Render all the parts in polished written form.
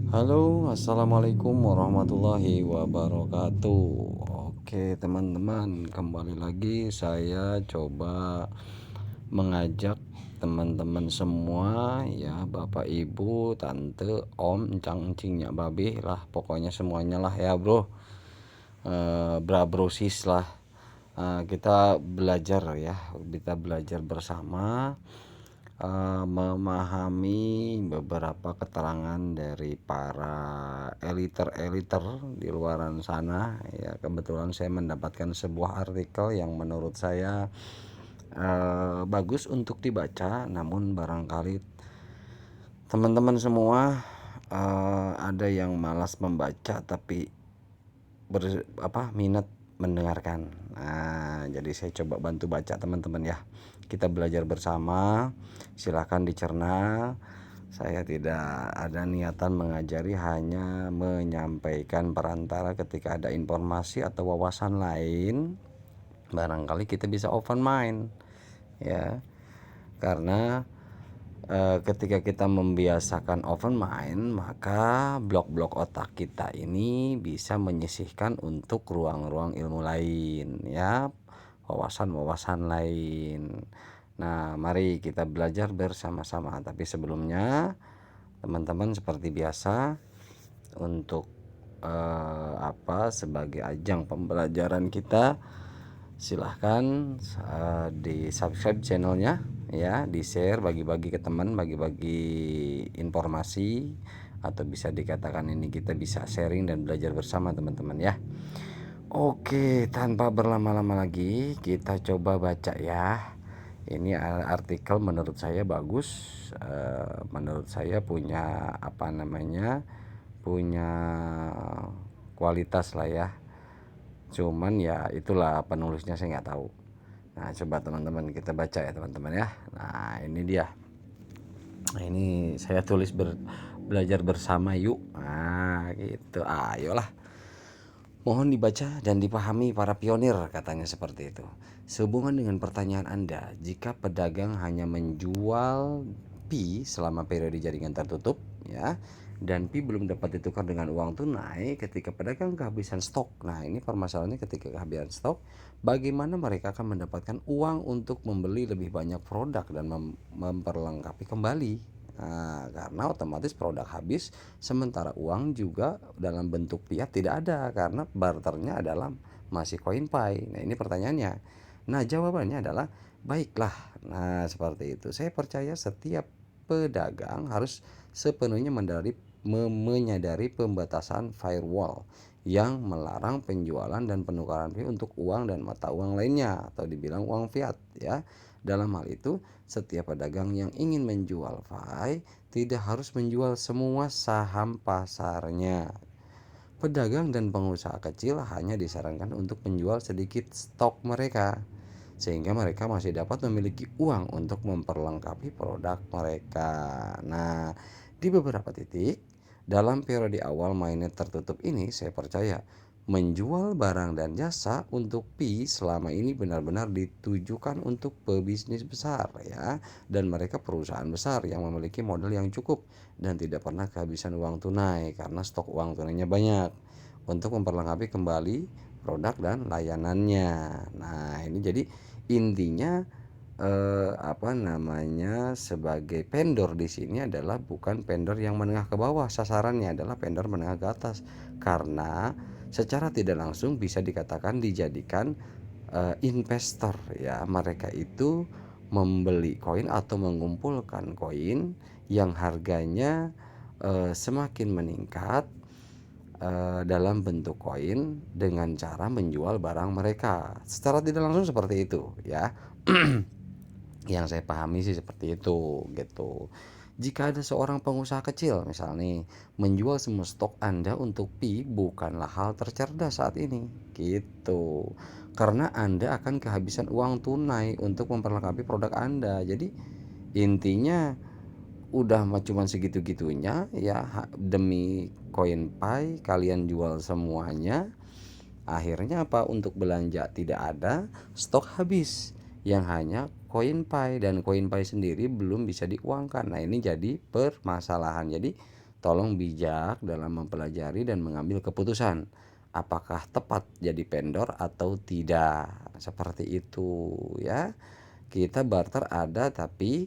Halo, assalamualaikum warahmatullahi wabarakatuh. Oke, teman-teman, kembali lagi saya coba mengajak teman-teman semua, ya, Bapak, Ibu, Tante, Om, Encang, Encing, Nyak, Babe lah, pokoknya semuanya lah ya, Bro. Bra, bro, sis lah. Kita belajar ya, kita belajar bersama, memahami beberapa keterangan dari para eliter-eliter di luaran sana ya. Kebetulan saya mendapatkan sebuah artikel yang menurut saya bagus untuk dibaca, namun barangkali teman-teman semua ada yang malas membaca tapi minat mendengarkan. Nah, jadi saya coba bantu baca teman-teman ya. Kita belajar bersama. Silahkan dicerna. Saya tidak ada niatan mengajari, hanya menyampaikan perantara ketika ada informasi atau wawasan lain. Barangkali kita bisa open mind ya. Karena ketika kita membiasakan open mind, maka blok-blok otak kita ini bisa menyisihkan untuk ruang-ruang ilmu lain ya, wawasan-wawasan lain. Nah, mari kita belajar bersama-sama. Tapi sebelumnya, teman-teman, seperti biasa, untuk sebagai ajang pembelajaran kita, silahkan di subscribe channelnya ya, di share, bagi-bagi ke teman, bagi-bagi informasi, atau bisa dikatakan ini kita bisa sharing dan belajar bersama teman-teman ya. Oke, tanpa berlama-lama lagi kita coba baca ya. Ini artikel menurut saya bagus, menurut saya punya punya kualitas lah ya. Cuman ya itulah, penulisnya saya nggak tahu. Nah, coba teman-teman kita baca ya teman-teman ya. Nah, ini dia. Nah, ini saya tulis belajar bersama yuk. Nah, gitu. Ayolah. Mohon dibaca dan dipahami para pionir, katanya seperti itu. Sehubungan dengan pertanyaan Anda, jika pedagang hanya menjual pi selama periode jaringan tertutup ya, dan pi belum dapat ditukar dengan uang tunai ketika pedagang kehabisan stok. Nah, ini permasalahannya, ketika kehabisan stok, bagaimana mereka akan mendapatkan uang untuk membeli lebih banyak produk dan memperlengkapi kembali. Nah, karena otomatis produk habis, sementara uang juga dalam bentuk fiat tidak ada, karena barternya adalah masih koin pi. Nah, ini pertanyaannya. Nah, jawabannya adalah baiklah. Nah, seperti itu. Saya percaya setiap pedagang harus sepenuhnya menyadari pembatasan firewall yang melarang penjualan dan penukaran pi untuk uang dan mata uang lainnya, atau dibilang uang fiat ya. Dalam hal itu, setiap pedagang yang ingin menjual pi tidak harus menjual semua saham pasarnya. Pedagang dan pengusaha kecil hanya disarankan untuk menjual sedikit stok mereka, sehingga mereka masih dapat memiliki uang untuk memperlengkapi produk mereka. Nah, di beberapa titik dalam periode awal mainnet tertutup ini, saya percaya menjual barang dan jasa untuk pi selama ini benar-benar ditujukan untuk pebisnis besar ya, dan mereka perusahaan besar yang memiliki modal yang cukup dan tidak pernah kehabisan uang tunai karena stok uang tunainya banyak untuk memperlengkapi kembali produk dan layanannya. Nah, ini jadi intinya sebagai vendor di sini adalah bukan vendor yang menengah ke bawah, sasarannya adalah vendor menengah ke atas, karena secara tidak langsung bisa dikatakan dijadikan investor ya. Mereka itu membeli koin atau mengumpulkan koin yang harganya semakin meningkat dalam bentuk koin dengan cara menjual barang mereka. Secara tidak langsung seperti itu ya. Yang saya pahami sih seperti itu gitu. Jika ada seorang pengusaha kecil misalnya menjual semua stok Anda untuk pi, bukanlah hal tercerdas saat ini gitu. Karena Anda akan kehabisan uang tunai untuk memperlengkapi produk Anda. Jadi intinya udah cuma segitu-gitunya ya, demi koin pi kalian jual semuanya. Akhirnya apa? Untuk belanja tidak ada, stok habis, yang hanya koin pi, dan koin pi sendiri belum bisa diuangkan. Nah, ini jadi permasalahan. Jadi Tolong bijak dalam mempelajari dan mengambil keputusan. Apakah tepat jadi vendor atau tidak? Seperti itu ya. Kita barter ada, tapi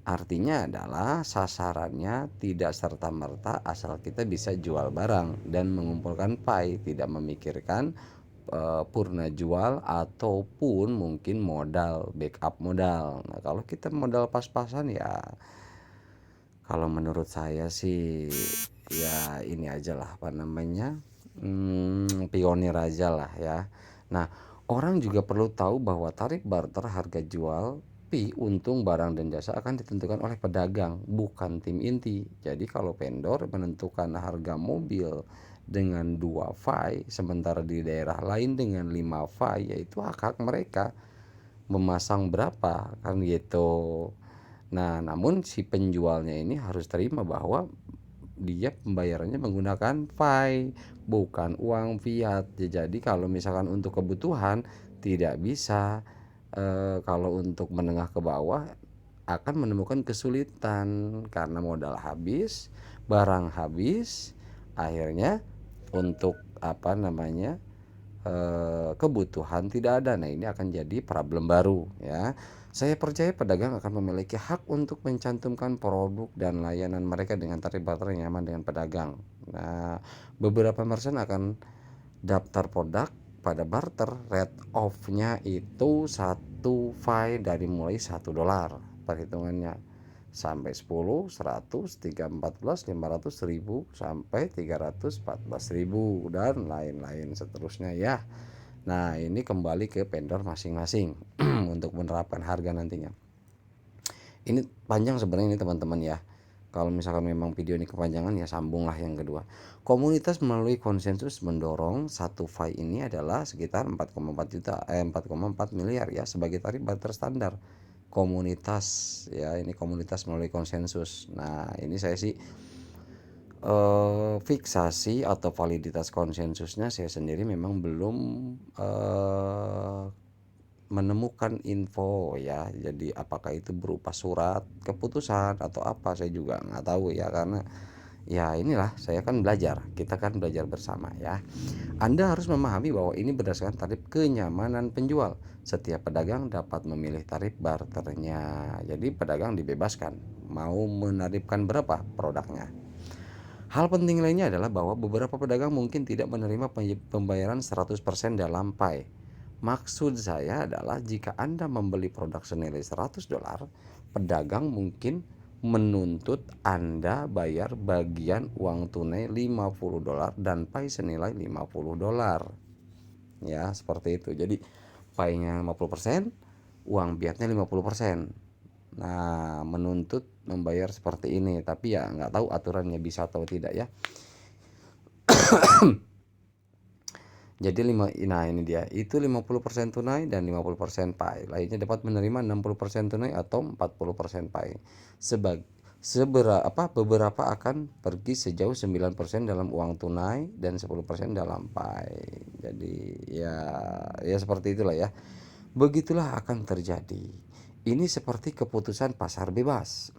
artinya adalah sasarannya tidak serta-merta asal kita bisa jual barang dan mengumpulkan pie, tidak memikirkan purna jual ataupun mungkin modal, backup modal. Nah, kalau kita modal pas-pasan ya, kalau menurut saya sih ya ini aja lah, apa namanya, pionir aja lah ya. Nah, orang juga perlu tahu bahwa tarif barter harga jual fee untung barang dan jasa akan ditentukan oleh pedagang, bukan tim inti. Jadi kalau vendor menentukan harga mobil dengan 2 fai, sementara di daerah lain dengan 5 fai, yaitu hak-hak mereka memasang berapa kan gitu. Nah, namun si penjualnya ini harus terima bahwa dia pembayarannya menggunakan fai, bukan uang fiat. Jadi kalau misalkan untuk kebutuhan tidak bisa, kalau untuk menengah ke bawah akan menemukan kesulitan karena modal habis, barang habis, akhirnya untuk apa namanya, kebutuhan tidak ada. Nah, ini akan jadi problem baru ya. Saya percaya pedagang akan memiliki hak untuk mencantumkan produk dan layanan mereka dengan tarif barter yang nyaman dengan pedagang. Nah, beberapa merchant akan daftar produk pada barter. Rate off-nya itu 1 fai dari mulai $1 perhitungannya sampai 10, 100, 314, 500, 1000 sampai 314.000 dan lain-lain seterusnya ya. Nah, ini kembali ke vendor masing-masing untuk menerapkan harga nantinya. Ini panjang sebenarnya ini teman-teman ya. Kalau misalkan memang video ini kepanjangan ya sambunglah yang kedua. Komunitas melalui konsensus mendorong 1 fai ini adalah sekitar 4,4 miliar ya sebagai tarif barter standar. Komunitas ya, ini komunitas melalui konsensus. Nah, ini saya sih fiksasi atau validitas konsensusnya saya sendiri memang belum menemukan info ya. Jadi apakah itu berupa surat keputusan atau apa, saya juga nggak tahu ya, karena ya inilah saya kan belajar, kita kan belajar bersama ya. Anda harus memahami bahwa ini berdasarkan tarif kenyamanan penjual. Setiap pedagang dapat memilih tarif barternya. Jadi pedagang dibebaskan mau menarifkan berapa produknya. Hal penting lainnya adalah bahwa beberapa pedagang mungkin tidak menerima pembayaran 100% dalam pay. Maksud saya adalah jika Anda membeli produk senilai $100, pedagang mungkin menuntut Anda bayar bagian uang tunai $50 dan pay senilai $50. Ya, seperti itu. Jadi pay-nya 50%, uang biatnya 50%. Nah, menuntut membayar seperti ini, tapi ya nggak tahu aturannya bisa atau tidak ya. Jadi nah ini dia, itu 50% tunai dan 50% pay. Lainnya dapat menerima 60% tunai atau 40% pay. Beberapa akan pergi sejauh 9% dalam uang tunai dan 10% dalam pay. Jadi ya seperti itulah ya. Begitulah akan terjadi. Ini seperti keputusan pasar bebas.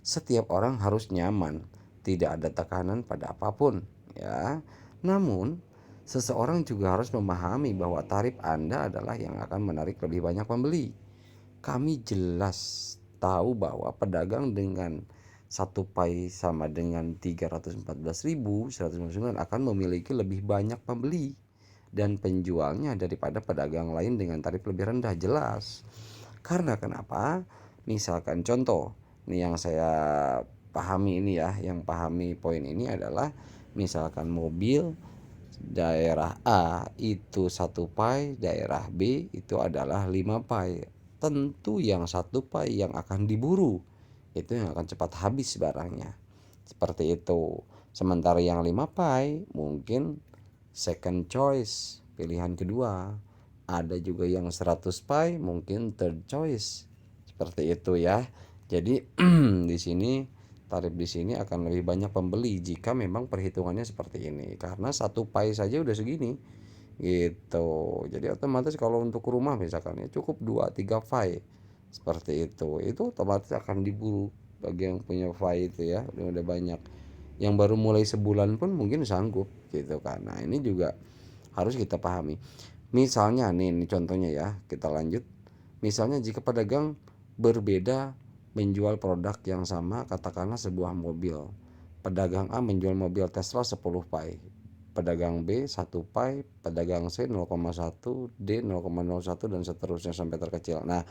Setiap orang harus nyaman, tidak ada tekanan pada apapun, ya. Namun, seseorang juga harus memahami bahwa tarif Anda adalah yang akan menarik lebih banyak pembeli. Kami jelas tahu bahwa pedagang dengan 1 pay sama dengan 314.159 akan memiliki lebih banyak pembeli dan penjualnya daripada pedagang lain dengan tarif lebih rendah, jelas. Karena kenapa? Misalkan contoh, ini yang saya pahami ini ya, yang pahami poin ini adalah misalkan mobil daerah A itu 1 pay, daerah B itu adalah 5 pay. Tentu yang 1 pay yang akan diburu itu yang akan cepat habis barangnya. Seperti itu. Sementara yang 5 pay mungkin second choice, pilihan kedua. Ada juga yang 100 pay mungkin third choice. Seperti itu ya. Jadi di sini tarif di sini akan lebih banyak pembeli jika memang perhitungannya seperti ini. Karena 1 pay saja udah segini gitu. Jadi otomatis kalau untuk rumah misalkan ya cukup 2-3 pay seperti itu otomatis akan diburu bagi yang punya file itu ya, udah banyak. yang baru mulai sebulan pun mungkin sanggup gitu kan. Nah ini juga harus kita pahami. Misalnya nih, ini contohnya ya, kita lanjut. Misalnya jika pedagang berbeda menjual produk yang sama, katakanlah sebuah mobil. Pedagang A menjual mobil Tesla 10 pai, pedagang B 1 pai, pedagang C 0,1, D 0,01 dan seterusnya sampai terkecil. Nah,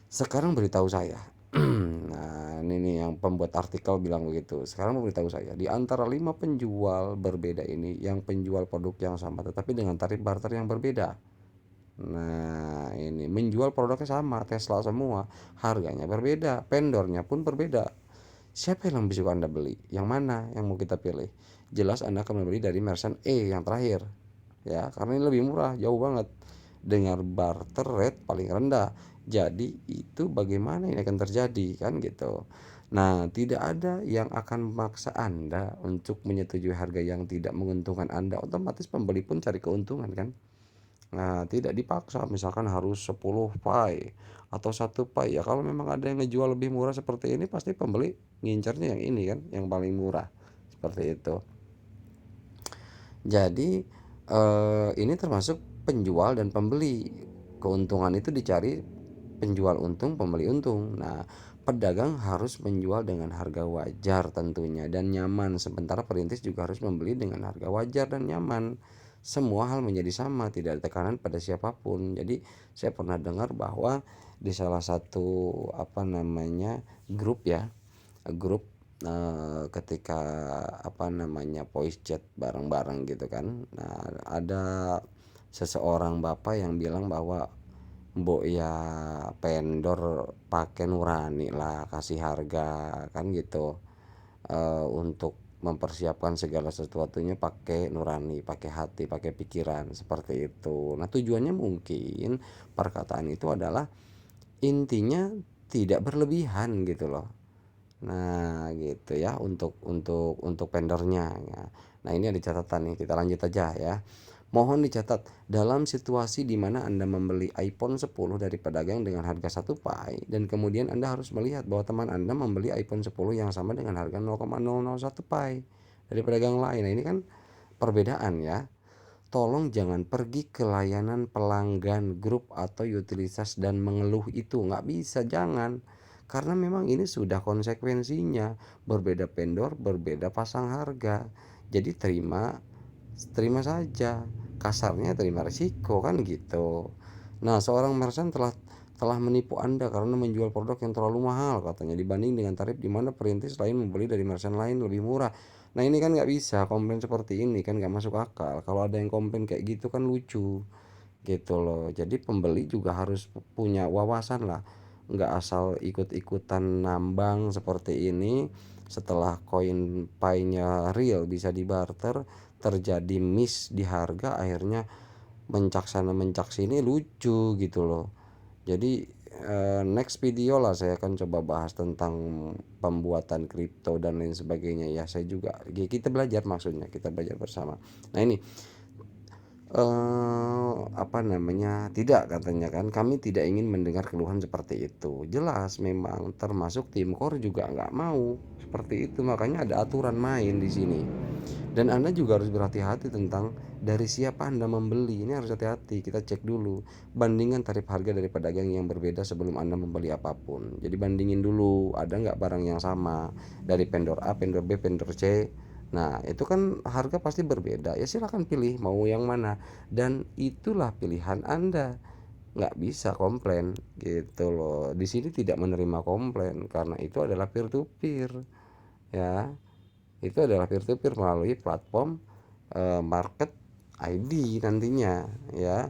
sekarang beritahu saya. Nah, ini nih yang pembuat artikel bilang begitu. Sekarang beritahu saya, di antara 5 penjual berbeda ini, yang penjual produk yang sama tetapi dengan tarif barter yang berbeda. Nah, ini menjual produknya sama, Tesla semua, harganya berbeda, vendornya pun berbeda. Siapa yang lebih suka Anda beli? Yang mana yang mau kita pilih? Jelas Anda akan membeli dari merchant E yang terakhir. Ya, karena ini lebih murah, jauh banget. Dengan barter rate paling rendah. Jadi itu bagaimana ini akan terjadi kan gitu. Nah, tidak ada yang akan memaksa Anda untuk menyetujui harga yang tidak menguntungkan Anda. Otomatis pembeli pun cari keuntungan kan. Nah, tidak dipaksa misalkan harus 10 pai atau 1 pai. Ya kalau memang ada yang ngejual lebih murah seperti ini, pasti pembeli ngincarnya yang ini kan, yang paling murah. Seperti itu. Jadi ini termasuk penjual dan pembeli. Keuntungan itu dicari penjual untung, pembeli untung. Nah, pedagang harus menjual dengan harga wajar tentunya dan nyaman. Sementara perintis juga harus membeli dengan harga wajar dan nyaman. Semua hal menjadi sama, tidak ada tekanan pada siapapun. Jadi saya pernah dengar bahwa di salah satu grup ya, grup ketika voice chat bareng-bareng gitu kan. Nah, ada seseorang bapak yang bilang bahwa mbok ya vendor pakai nurani lah, kasih harga kan gitu, untuk mempersiapkan segala sesuatunya pakai nurani, pakai hati, pakai pikiran seperti itu. Nah tujuannya mungkin perkataan itu adalah intinya tidak berlebihan gitu loh. Nah, gitu ya untuk vendornya ya. Nah, ini ada catatan nih, kita lanjut aja ya. Mohon dicatat, dalam situasi di mana Anda membeli iPhone 10 dari pedagang dengan harga 1 pai dan kemudian Anda harus melihat bahwa teman Anda membeli iPhone 10 yang sama dengan harga 0,001 pai dari pedagang lain. Nah, ini kan perbedaan ya. Tolong jangan pergi ke layanan pelanggan grup atau utilitas dan mengeluh itu, nggak bisa, jangan. Karena memang ini sudah konsekuensinya, berbeda vendor, berbeda pasang harga. Jadi terima terima saja, kasarnya terima risiko kan gitu. Nah, seorang merchant telah menipu Anda karena menjual produk yang terlalu mahal katanya dibanding dengan tarif di mana perintis lain membeli dari merchant lain lebih murah. Nah ini kan nggak bisa komplain seperti ini kan, nggak masuk akal. Kalau ada yang komplain kayak gitu kan lucu gitu loh. Jadi pembeli juga harus punya wawasan lah, nggak asal ikut-ikutan nambang seperti ini. Setelah koin painya real bisa dibarter, terjadi miss di harga, akhirnya mencak sana mencak sini, lucu gitu loh. Jadi next video lah saya akan coba bahas tentang pembuatan kripto dan lain sebagainya ya. Saya juga kita belajar, maksudnya kita belajar bersama. Nah ini tidak, katanya kan, kami tidak ingin mendengar keluhan seperti itu. Jelas memang termasuk tim core juga nggak mau seperti itu, makanya ada aturan main di sini. Dan Anda juga harus berhati-hati tentang dari siapa Anda membeli. Ini harus hati-hati, kita cek dulu. Bandingkan tarif harga dari pedagang yang berbeda sebelum Anda membeli apapun. Jadi bandingin dulu, ada nggak barang yang sama dari vendor A, vendor B, vendor C. Nah itu kan harga pasti berbeda. Ya silahkan pilih mau yang mana. Dan itulah pilihan Anda. Nggak bisa komplain gitu loh. Di sini tidak menerima komplain karena itu adalah peer to peer ya. Itu adalah peer to peer melalui platform market ID nantinya ya.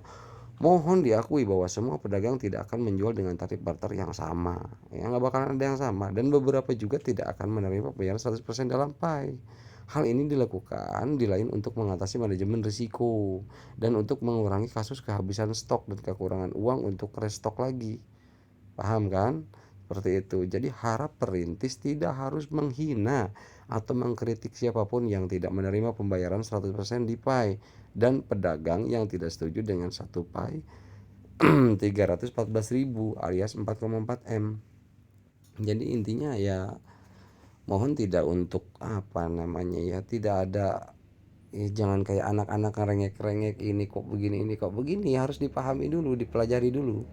Mohon diakui bahwa semua pedagang tidak akan menjual dengan tarif barter yang sama ya, nggak bakalan ada yang sama, dan beberapa juga tidak akan menerima pembayaran 100% dalam pai. Hal ini dilakukan di lain untuk mengatasi manajemen risiko dan untuk mengurangi kasus kehabisan stok dan kekurangan uang untuk restock lagi. Paham kan? Seperti itu. Jadi harap perintis tidak harus menghina atau mengkritik siapapun yang tidak menerima pembayaran 100% di pai, dan pedagang yang tidak setuju dengan 1 pai 314.000 alias 4,4 M. Jadi intinya ya mohon tidak untuk apa namanya ya, tidak ada jangan kayak anak-anak ngerengek-rengek, ini kok begini, harus dipahami dulu, dipelajari dulu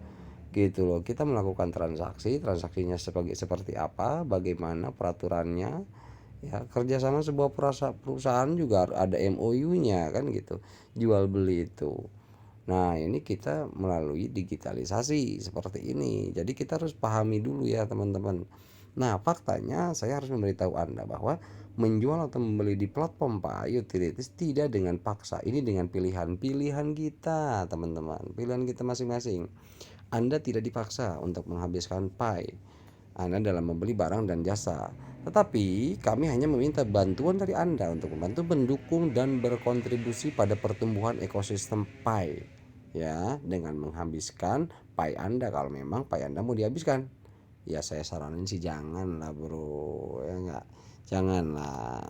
gitu loh. Kita melakukan transaksinya seperti apa, bagaimana peraturannya ya. Kerjasama sebuah perusahaan juga ada MOU-nya kan gitu, jual beli itu. Nah ini kita melalui digitalisasi seperti ini, jadi kita harus pahami dulu ya teman-teman. Nah faktanya saya harus memberitahu Anda bahwa menjual atau membeli di platform Pi Utilities tidak dengan paksa, ini dengan pilihan kita teman-teman, pilihan kita masing-masing. Anda tidak dipaksa untuk menghabiskan Pi Anda dalam membeli barang dan jasa, tetapi kami hanya meminta bantuan dari Anda untuk membantu mendukung dan berkontribusi pada pertumbuhan ekosistem Pi ya, dengan menghabiskan Pi Anda. Kalau memang Pi Anda mau dihabiskan, ya saya saranin sih jangan lah bro, ya enggak, jangan lah.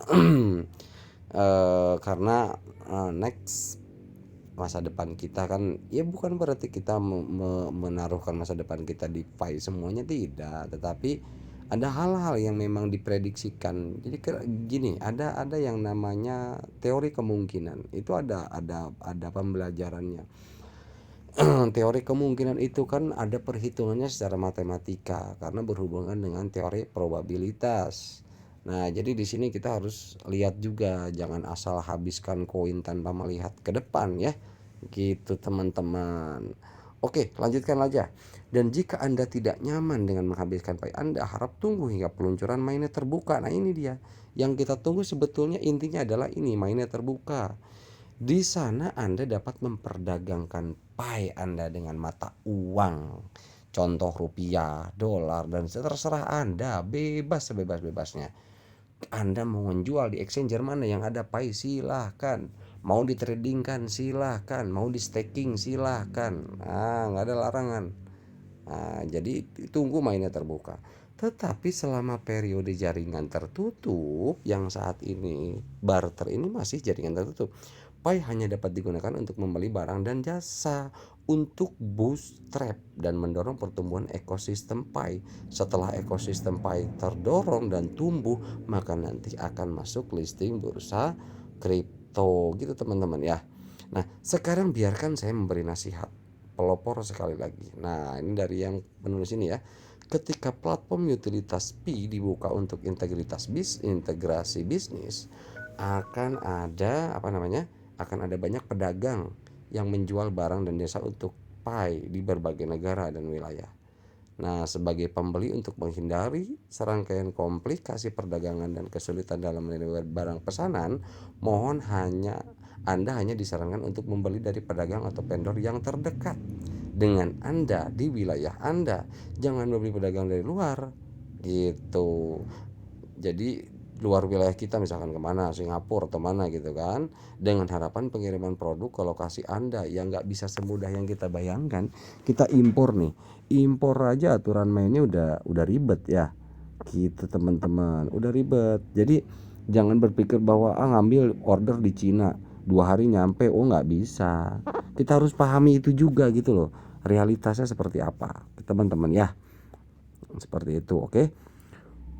Karena next masa depan kita kan ya, bukan berarti kita menaruhkan masa depan kita di Pi semuanya, tidak, tetapi ada hal-hal yang memang diprediksikan. Jadi gini, ada yang namanya teori kemungkinan, itu ada pembelajarannya. Teori kemungkinan itu kan ada perhitungannya secara matematika karena berhubungan dengan teori probabilitas. Nah, jadi di sini kita harus lihat juga, jangan asal habiskan koin tanpa melihat ke depan ya. Gitu teman-teman. Oke, lanjutkan aja. Dan jika Anda tidak nyaman dengan menghabiskan Pi Anda, harap tunggu hingga peluncuran mainnet terbuka. Nah, ini dia. Yang kita tunggu sebetulnya intinya adalah ini, mainnet terbuka. Di sana Anda dapat memperdagangkan Pi Anda dengan mata uang. Contoh rupiah, dolar, dan terserah Anda, bebas sebebas-bebasnya. Anda mau menjual di exchanger mana yang ada Pi, silahkan. Mau ditradingkan silahkan, mau di staking silahkan. Nggak ada larangan. Jadi tunggu mainnya terbuka. Tetapi selama periode jaringan tertutup, yang saat ini barter ini masih jaringan tertutup, Pi hanya dapat digunakan untuk membeli barang dan jasa, untuk bootstrap dan mendorong pertumbuhan ekosistem Pi. Setelah ekosistem Pi terdorong dan tumbuh, maka nanti akan masuk listing bursa kripto gitu teman-teman ya. Nah sekarang biarkan saya memberi nasihat pelopor sekali lagi. Nah ini dari yang penulis ini ya. Ketika platform utilitas Pi dibuka untuk integrasi bisnis, akan ada akan ada banyak pedagang yang menjual barang dan jasa untuk Pi di berbagai negara dan wilayah. Nah, sebagai pembeli, untuk menghindari serangkaian komplikasi perdagangan dan kesulitan dalam menilai barang pesanan, mohon Anda hanya disarankan untuk membeli dari pedagang atau vendor yang terdekat dengan Anda di wilayah Anda. Jangan membeli pedagang dari luar gitu. Jadi luar wilayah kita, misalkan kemana, Singapura atau mana gitu kan, dengan harapan pengiriman produk ke lokasi Anda yang nggak bisa semudah yang kita bayangkan. Kita impor aja aturan mainnya udah ribet ya gitu teman-teman, udah ribet. Jadi jangan berpikir bahwa ngambil order di Cina 2 hari nyampe, nggak bisa. Kita harus pahami itu juga gitu loh, realitasnya seperti apa teman-teman ya, seperti itu. Oke.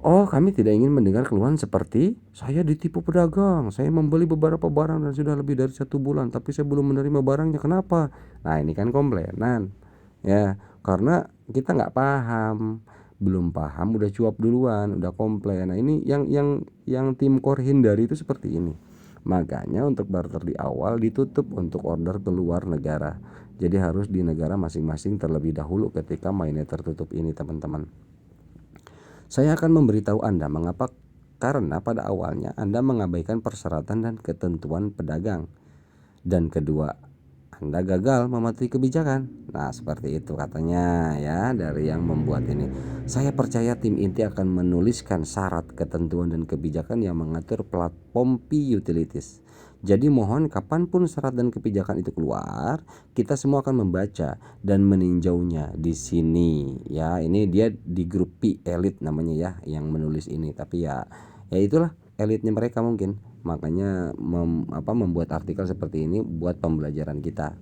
Oh, kami tidak ingin mendengar keluhan seperti saya ditipu pedagang, saya membeli beberapa barang dan sudah lebih dari 1 bulan, tapi saya belum menerima barangnya. Kenapa? Nah, ini kan komplainan, ya, karena kita nggak paham, belum paham, udah cuap duluan, udah komplain. Nah, ini yang tim core hindari itu seperti ini. Makanya untuk barter di awal ditutup untuk order ke luar negara. Jadi harus di negara masing-masing terlebih dahulu ketika mainnya tertutup ini, teman-teman. Saya akan memberitahu Anda mengapa, karena pada awalnya Anda mengabaikan persyaratan dan ketentuan pedagang, dan kedua, Anda gagal mematuhi kebijakan. Nah, seperti itu katanya ya dari yang membuat ini. Saya percaya tim inti akan menuliskan syarat, ketentuan, dan kebijakan yang mengatur platform Pi Utilities. Jadi mohon kapanpun syarat dan kebijakan itu keluar, kita semua akan membaca dan meninjaunya di sini ya. Ini dia di grup Pi Elite namanya ya yang menulis ini, tapi ya itulah elitnya mereka mungkin. Makanya membuat artikel seperti ini buat pembelajaran kita.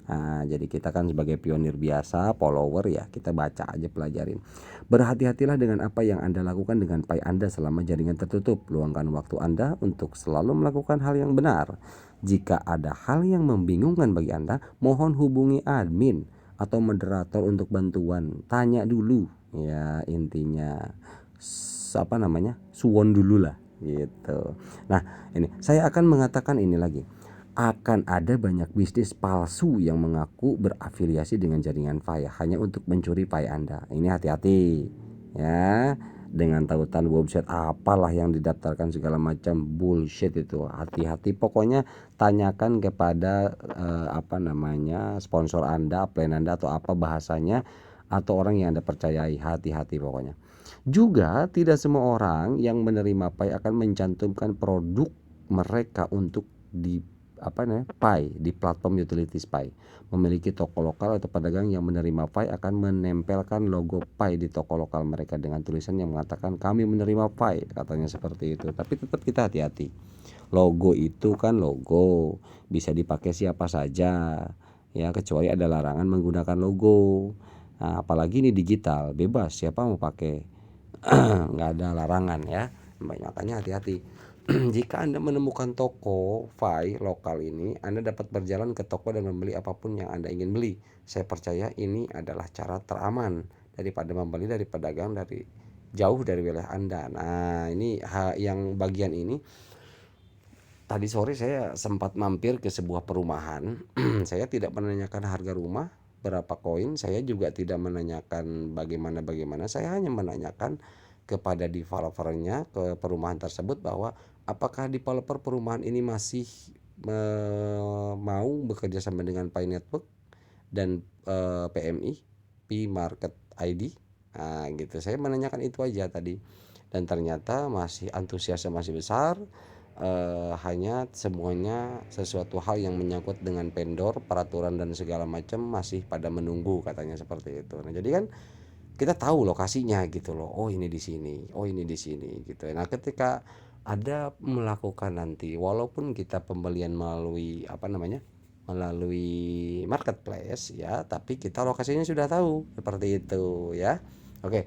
Nah, jadi kita kan sebagai pionir biasa, follower ya, kita baca aja, pelajarin. Berhati-hatilah dengan apa yang Anda lakukan dengan Pi Anda selama jaringan tertutup. Luangkan waktu Anda untuk selalu melakukan hal yang benar. Jika ada hal yang membingungkan bagi Anda, mohon hubungi admin atau moderator untuk bantuan. Tanya dulu, ya intinya apa namanya, suwon dulu lah gitu. Nah, ini saya akan mengatakan ini lagi. Akan ada banyak bisnis palsu yang mengaku berafiliasi dengan jaringan Pi hanya untuk mencuri Pi Anda. Ini hati-hati ya, dengan tautan website apalah yang didaftarkan segala macam bullshit itu. Hati-hati, pokoknya tanyakan kepada apa namanya, sponsor Anda, plan Anda atau apa bahasanya, atau orang yang Anda percayai. Hati-hati pokoknya. Juga tidak semua orang yang menerima Pi akan mencantumkan produk mereka untuk di apa namanya, Pi di platform utilities Pi. Memiliki toko lokal atau pedagang yang menerima Pi akan menempelkan logo Pi di toko lokal mereka dengan tulisan yang mengatakan kami menerima Pi, katanya seperti itu. Tapi tetap kita hati-hati. Logo itu kan logo, bisa dipakai siapa saja ya, kecuali ada larangan menggunakan logo. Nah, apalagi ini digital, bebas siapa mau pakai. Nggak ada larangan ya, makanya hati-hati. Jika Anda menemukan toko Pi lokal ini, Anda dapat berjalan ke toko dan membeli apapun yang Anda ingin beli. Saya percaya ini adalah cara teraman daripada membeli dari pedagang dari jauh dari wilayah Anda. Nah, ini yang bagian ini tadi sore saya sempat mampir ke sebuah perumahan. Saya tidak menanyakan harga rumah berapa koin, saya juga tidak menanyakan bagaimana. Saya hanya menanyakan kepada developernya ke perumahan tersebut bahwa apakah developer perumahan ini masih mau bekerja sama dengan Pi Network dan PMI, P Market ID. Nah, gitu. Saya menanyakan itu aja tadi. Dan ternyata masih antusiasnya masih besar. Hanya semuanya sesuatu hal yang menyangkut dengan vendor, peraturan dan segala macam masih pada menunggu, katanya seperti itu. Nah, jadi kan kita tahu lokasinya gitu loh. Oh, ini di sini, oh ini di sini gitu. Nah, ketika ada melakukan nanti, walaupun kita pembelian melalui apa namanya, melalui marketplace ya, tapi kita lokasinya sudah tahu, seperti itu ya. Oke.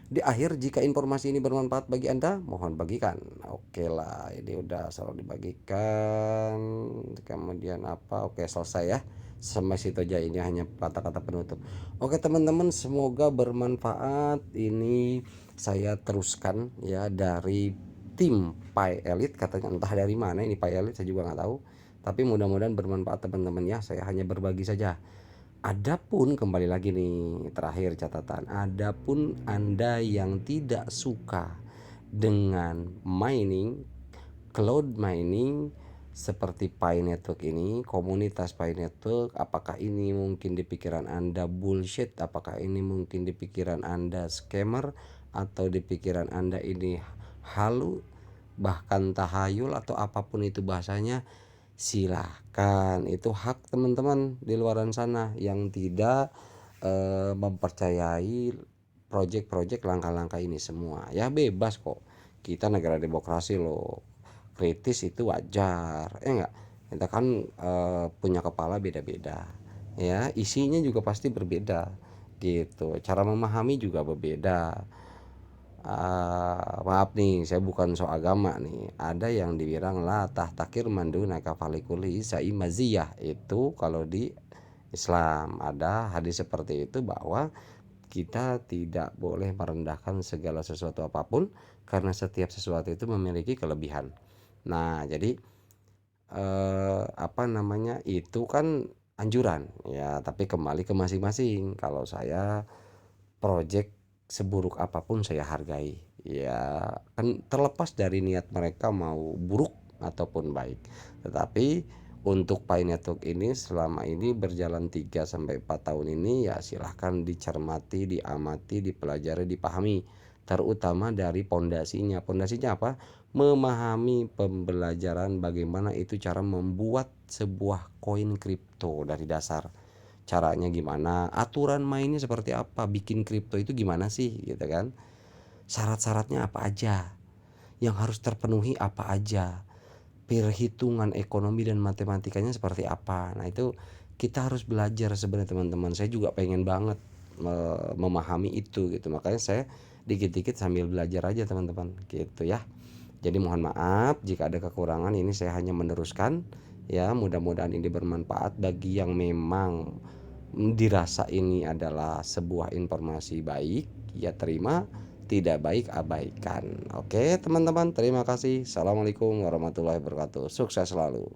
Di akhir, jika informasi ini bermanfaat bagi Anda, mohon bagikan. Oke lah, ini udah selalu dibagikan. Kemudian apa? Oke, selesai ya. Sampai situ aja, ini hanya kata-kata penutup. Oke teman-teman, semoga bermanfaat. Ini saya teruskan ya dari tim Pi Elite, katanya entah dari mana ini Pi Elite, saya juga nggak tahu. Tapi mudah-mudahan bermanfaat teman-teman ya. Saya hanya berbagi saja. Adapun kembali lagi nih, terakhir catatan, adapun Anda yang tidak suka dengan mining, cloud mining seperti Pi Network ini, komunitas Pi Network, apakah ini mungkin di pikiran Anda bullshit, apakah ini mungkin di pikiran Anda scammer, atau di pikiran Anda ini halu, bahkan tahayul, atau apapun itu bahasanya, silahkan, itu hak teman-teman di luaran sana yang tidak mempercayai proyek-proyek langkah-langkah ini semua ya, bebas kok, kita negara demokrasi loh, kritis itu wajar ya enggak, kita kan punya kepala beda-beda ya, isinya juga pasti berbeda gitu, cara memahami juga berbeda. Maaf nih, saya bukan so agama nih. Ada yang dibilang la tahtakir mandunaka falikuli sai maziyah, itu kalau di Islam ada hadis seperti itu, bahwa kita tidak boleh merendahkan segala sesuatu apapun karena setiap sesuatu itu memiliki kelebihan. Nah, jadi apa namanya, itu kan anjuran ya, tapi kembali ke masing-masing. Kalau saya, project seburuk apapun saya hargai ya, kan terlepas dari niat mereka mau buruk ataupun baik. Tetapi untuk Pi Network ini selama ini berjalan 3-4 tahun ini ya, silahkan dicermati, diamati, dipelajari, dipahami, terutama dari pondasinya. Pondasinya apa? Memahami pembelajaran bagaimana itu cara membuat sebuah koin kripto dari dasar, caranya gimana, aturan mainnya seperti apa, bikin kripto itu gimana sih gitu kan, syarat-syaratnya apa aja, yang harus terpenuhi apa aja, perhitungan ekonomi dan matematikanya seperti apa. Nah itu kita harus belajar sebenarnya teman-teman. Saya juga pengen banget memahami itu gitu. Makanya saya dikit-dikit sambil belajar aja teman-teman gitu ya. Jadi mohon maaf jika ada kekurangan, ini saya hanya meneruskan ya. Mudah-mudahan ini bermanfaat bagi yang memang dirasa ini adalah sebuah informasi baik, ya terima, tidak baik abaikan. Oke teman-teman, terima kasih. Assalamualaikum warahmatullahi wabarakatuh. Sukses selalu.